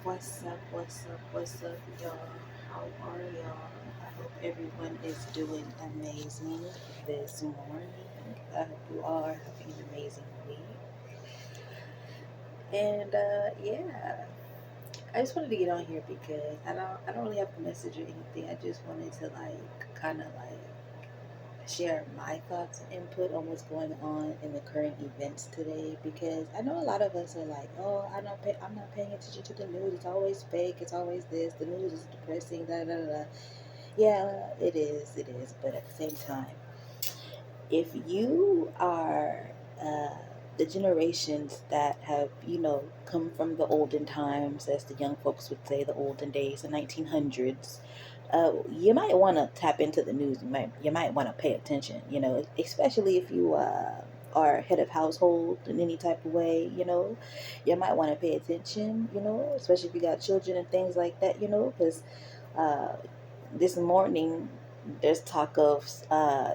What's up, y'all? How are y'all? I hope everyone is doing amazing this morning. I hope you all are having an amazing week. And yeah, I just wanted to get on here because I don't really have a message or anything. I just wanted to kind of share my thoughts and input on what's going on in the current events today because I know a lot of us are like, oh, I'm not paying attention to the news. It's always fake. It's always this. The news is depressing. Da da da da. Yeah, it is. It is. But at the same time, if you are uh, the generations that have, come from the olden times, as the young folks would say, the olden days, the 1900s, you might want to tap into the news. You might want to pay attention. Especially if you are head of household in any type of way. You might want to pay attention. Especially if you got children and things like that. Because uh, this morning there's talk of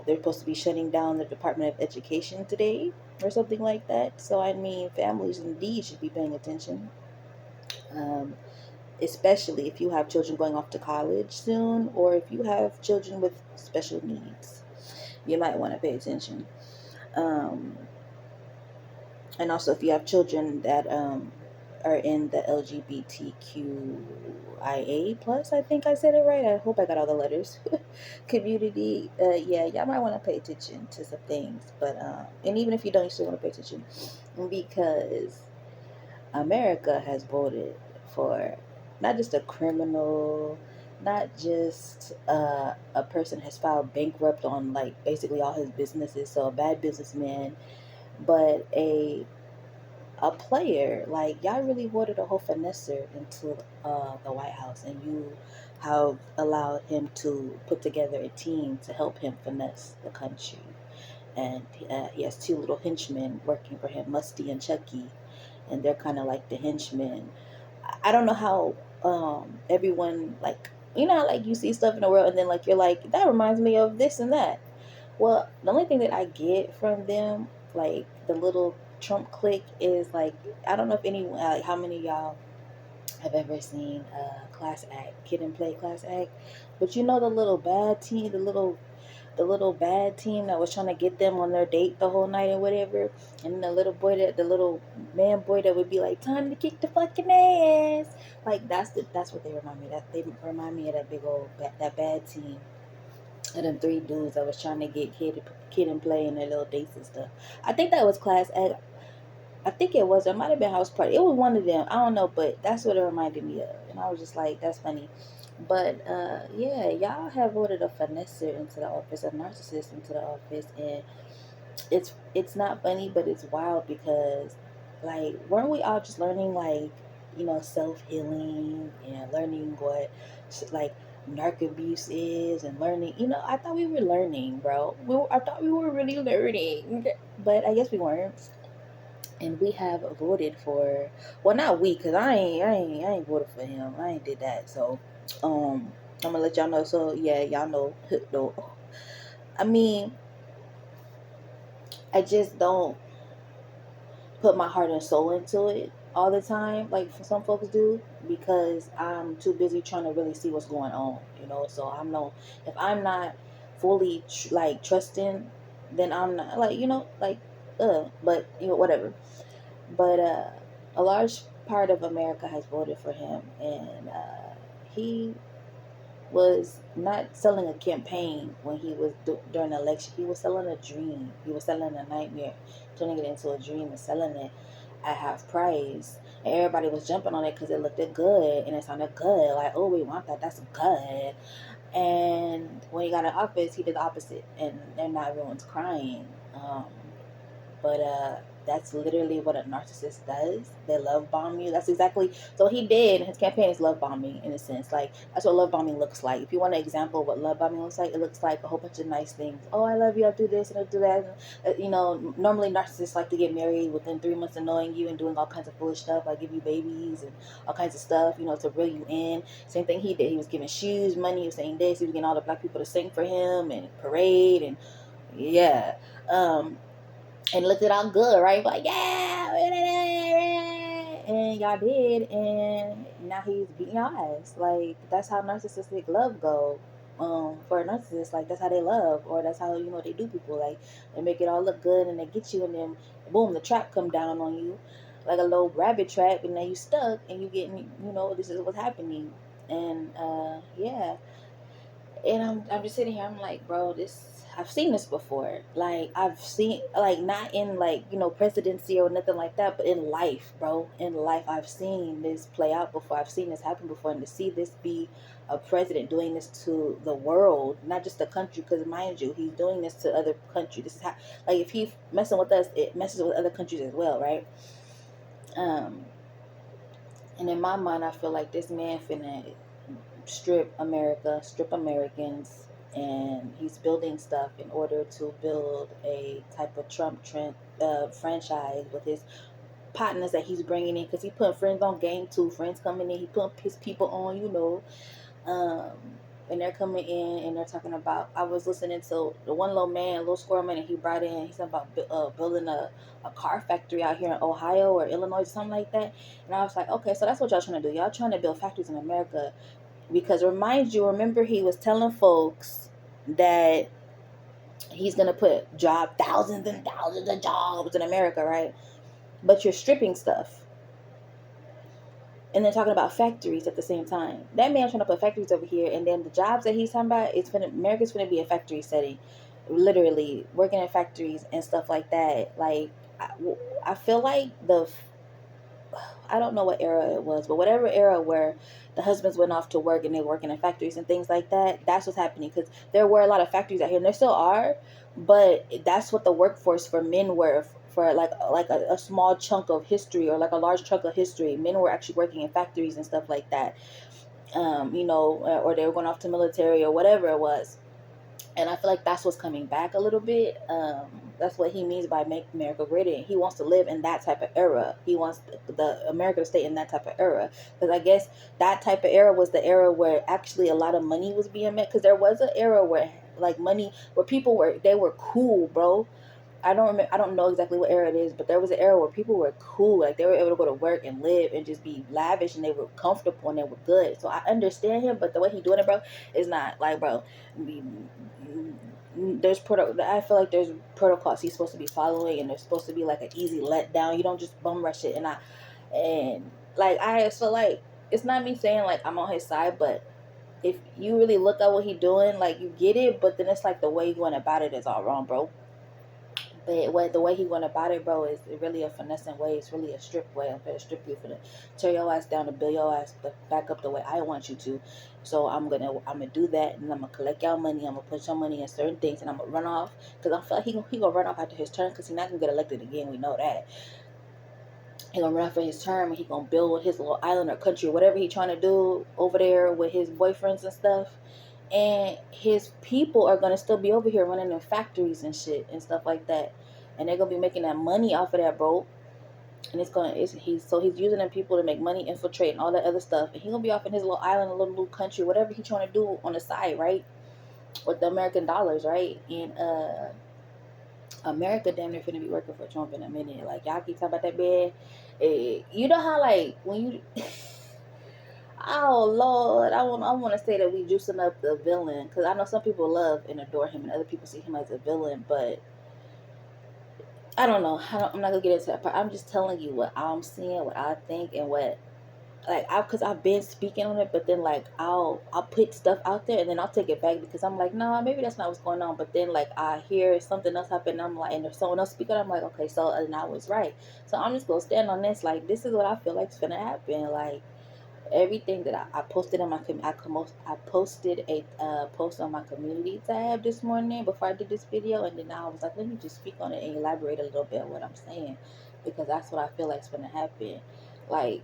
they're supposed to be shutting down the Department of Education today or something like that. So I mean, families indeed should be paying attention, um, especially if you have children going off to college soon, or if you have children with special needs. You might want to pay attention. Um, and also, if you have children that are in the LGBTQIA plus, I think I said it right. I hope I got all the letters. Community, yeah, y'all might want to pay attention to some things. But and even if you don't, you still want to pay attention because America has voted for not just a criminal, not just a person has filed bankrupt on like basically all his businesses, so a bad businessman, but a player. Like, y'all really voted a whole finesser into the White House, and you have allowed him to put together a team to help him finesse the country. And he has two little henchmen working for him, Musty and Chucky, and they're kind of like the henchmen. I don't know how everyone, like, how like you see stuff in the world and then like you're like, that reminds me of this and that. Well, the only thing that I get from them, like the little Trump clique, is like, I don't know if anyone, like how many of y'all have ever seen Class Act, Kid and Play Class Act, but the little bad team, the little bad team that was trying to get them on their date the whole night and whatever, and the little man boy that would be like, time to kick the fucking ass, like that's what they remind me. That they remind me of that big old that bad team and them three dudes that was trying to get kid and play in their little dates and stuff. I think that was Class A. I think it was. It might have been House Party. It was one of them. I don't know, but that's what it reminded me of. And I was just like, that's funny. But yeah, y'all have voted a finesser into the office, a narcissist into the office, and it's not funny, but it's wild because, like, weren't we all just learning, like, self healing and learning what like narc abuse is, and learning, I thought we were learning, bro. I thought we were really learning, but I guess we weren't. And we have voted for, well, not we, because I ain't voted for him. I ain't did that. So I'm gonna let y'all know. So yeah, y'all know. No, I mean, I just don't put my heart and soul into it all the time, like some folks do, because I'm too busy trying to really see what's going on. So if I'm not fully like trusting, then I'm not like, like but whatever. But a large part of America has voted for him, and he was not selling a campaign when he was during the election. He was selling a dream. He was selling a nightmare, turning it into a dream and selling it at half price. And everybody was jumping on it because it looked good and it sounded good. Like, oh, we want that. That's good. And when he got in office, he did the opposite, and now everyone's crying. But that's literally what a narcissist does. They love bomb you. That's exactly, so he did. His campaign is love bombing, in a sense. Like, that's what love bombing looks like. If you want an example of what love bombing looks like, it looks like a whole bunch of nice things. Oh, I love you. I'll do this and I'll do that. Normally narcissists like to get married within 3 months of knowing you and doing all kinds of foolish stuff, like give you babies and all kinds of stuff, to reel you in. Same thing he did. He was giving shoes, money. He was saying this. He was getting all the black people to sing for him and parade, and yeah. And looked it all good, right? Like, yeah, and y'all did, and now he's beating your ass. Like, that's how narcissistic love go. For a narcissist, like, that's how they love, or that's how, they do people. Like, they make it all look good, and they get you, and then boom, the trap come down on you, like a little rabbit trap, and then you stuck, and you getting, this is what's happening. And yeah, and I'm just sitting here. I'm like, bro, this, I've seen this before. Like, I've seen, like, not in, like, presidency or nothing like that, but in life, bro. In life, I've seen this play out before. I've seen this happen before, and to see this be a president doing this to the world, not just the country, because mind you, he's doing this to other countries. This is how, like, if he's messing with us, it messes with other countries as well, right? Um, and in my mind, I feel like this man finna strip America, strip Americans, and he's building stuff in order to build a type of Trump trend, franchise with his partners that he's bringing in, because he putting friends on game too. Friends coming in, he putting his people on, um, and they're coming in and they're talking about. I was listening to the one little man, little squirrel man, and he brought in. He's about building a car factory out here in Ohio or Illinois, something like that. And I was like, okay, so that's what y'all trying to do. Y'all trying to build factories in America, because remember he was telling folks that he's gonna put thousands and thousands of jobs in America, right? But you're stripping stuff, and then talking about factories at the same time. That man's trying to put factories over here, and then the jobs that he's talking about, America's gonna be a factory setting, literally working in factories and stuff like that. Like, I, I feel like I don't know what era it was, but whatever era where the husbands went off to work and they were working in factories and things like that, that's what's happening. Because there were a lot of factories out here, and there still are, but that's what the workforce for men were. For like a small chunk of history, or like a large chunk of history, men were actually working in factories and stuff like that. Or they were going off to military or whatever it was. And I feel like that's what's coming back a little bit. That's what he means by make America great again. He wants to live in that type of era. He wants the America to stay in that type of era, because I guess that type of era was the era where actually a lot of money was being made. Because there was an era where, like, money, where people were cool, bro. I don't remember. I don't know exactly what era it is, but there was an era where people were cool. Like, they were able to go to work and live and just be lavish, and they were comfortable and they were good. So I understand him, but the way he doing it, bro, is not like, bro. There's I feel like there's protocols he's supposed to be following, and there's supposed to be like an easy letdown. You don't just bum rush it. And like, I feel like, it's not me saying like I'm on his side, but if you really look at what he doing, like, you get it, but then it's like the way he went about it is all wrong, bro. But the way he went about it, bro, is really a finessing way. It's really a strip way. I'm gonna strip you, for the tear your ass down, to build your ass back up the way I want you to. So I'm gonna do that, and I'm gonna collect your money. I'm gonna put your money in certain things, and I'm gonna run off, because I feel like he gonna run off after his turn, because he's not gonna get elected again. We know that. He gonna run for his term, and he gonna build his little island or country, whatever he trying to do over there with his boyfriends and stuff. And his people are gonna still be over here running their factories and shit and stuff like that, and they're gonna be making that money off of that, bro. And he's using them people to make money, infiltrate, and all that other stuff. And he's gonna be off in his little island, a little country, whatever he's trying to do on the side, right? With the American dollars, right? And America damn near finna be working for Trump in a minute. Like, y'all keep talking about that bed. You know how, like, when you oh Lord, I want to say that we juicing up the villain, because I know some people love and adore him, and other people see him as a villain. But I don't know. I'm not gonna get into that part. I'm just telling you what I'm seeing, what I think, and what, like, because I've been speaking on it, but then, like, I'll put stuff out there, and then I'll take it back, because I'm like, nah, maybe that's not what's going on. But then, like, I hear something else happen, and I'm like, and there's someone else speaking, I'm like, okay, so, and I was right. So I'm just gonna stand on this. Like, this is what I feel like is gonna happen. Like, everything that I posted on I posted a post on my community tab this morning before I did this video, and then I was like, let me just speak on it and elaborate a little bit on what I'm saying, because that's what I feel like is gonna happen. Like,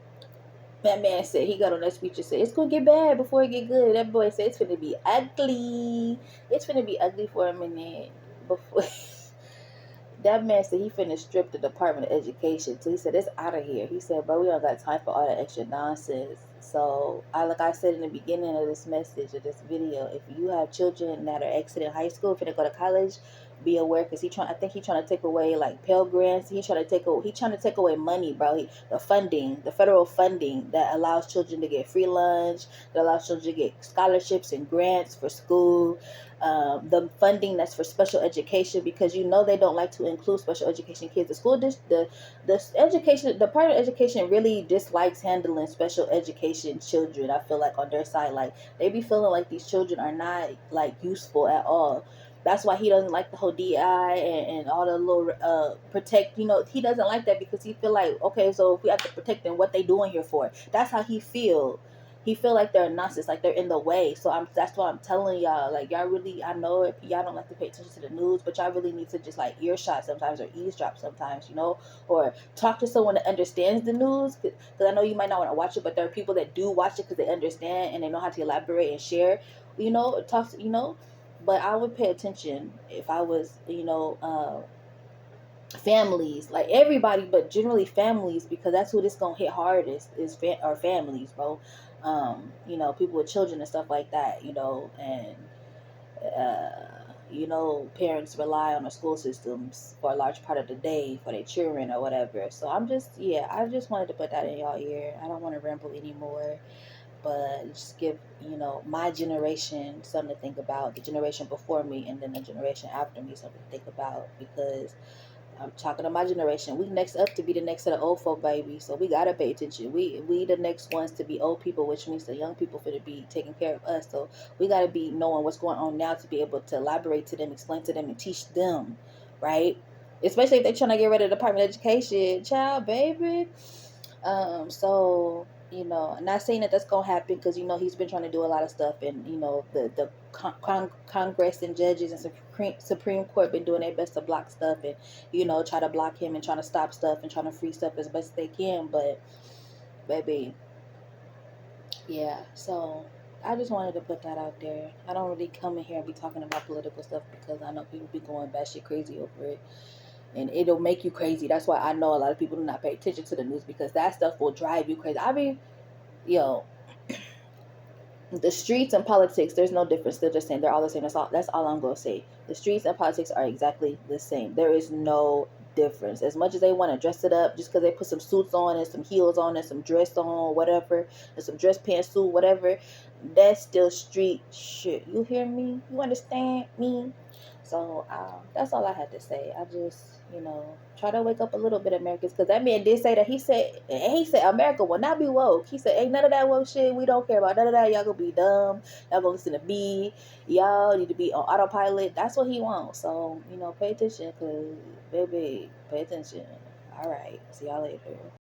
that man said, he got on that speech and said, it's gonna get bad before it get good. That boy said it's gonna be ugly. It's gonna be ugly for a minute before. That man said he finna strip the Department of Education. So he said, it's out of here. He said, bro, we don't got time for all that extra nonsense. So, like I said in the beginning of this message, of this video, if you have children that are exiting high school, finna go to college, be aware, because I think he trying to take away like Pell Grants. He trying to take away money, bro. The funding, the federal funding that allows children to get free lunch, that allows children to get scholarships and grants for school. The funding that's for special education, because they don't like to include special education kids. The education, the part of education really dislikes handling special education children. I feel like on their side, like they be feeling like these children are not like useful at all. That's why he doesn't like the whole DI and all the little protect. He doesn't like that, because he feel like, okay, so if we have to protect them, what they doing here for? That's how he feel. He feel like they're nonsense, like they're in the way. So that's what I'm telling y'all. Like, y'all really, I know if y'all don't like to pay attention to the news, but y'all really need to just like earshot sometimes, or eavesdrop sometimes, or talk to someone that understands the news. Because I know you might not want to watch it, but there are people that do watch it because they understand and they know how to elaborate and share. Talk. But I would pay attention if I was, families, like everybody, but generally families, because that's who this gonna hit hardest our families, bro. People with children and stuff like that, and parents rely on the school systems for a large part of the day for their children or whatever. So I just wanted to put that in y'all ear. I don't want to ramble anymore, but just give my generation something to think about, the generation before me, and then the generation after me something to think about, because I'm talking to my generation. We next up to be the next set of old folk, baby. So we gotta pay attention. We the next ones to be old people, which means the young people finna be taking care of us. So we gotta be knowing what's going on now to be able to elaborate to them, explain to them, and teach them, right? Especially if they're trying to get rid of the Department of Education, child, baby. So not saying that that's gonna happen, because he's been trying to do a lot of stuff, and the Congress and judges and Supreme Court been doing their best to block stuff, and try to block him and trying to stop stuff and trying to free stuff as best they can. But baby, yeah. So I just wanted to put that out there. I don't really come in here and be talking about political stuff, because I know people be going batshit crazy over it, and it'll make you crazy. That's why I know a lot of people do not pay attention to the news, because that stuff will drive you crazy. I mean, yo, the streets and politics, there's no difference. They're just saying they're all the same. That's all I'm gonna say. The streets and politics are exactly the same. There is no difference. As much as they want to dress it up, just because they put some suits on and some heels on and some dress on, whatever, and some dress pants suit, whatever, that's still street shit. You hear me? You understand me? So that's all I had to say. I just, try to wake up a little bit, Americans, because that man did say that. He said America will not be woke. He said, ain't none of that woke shit. We don't care about none of that. Y'all gonna be dumb. Y'all gonna listen to me. Y'all need to be on autopilot. That's what he wants. So, pay attention, because, baby, pay attention. All right. See y'all later.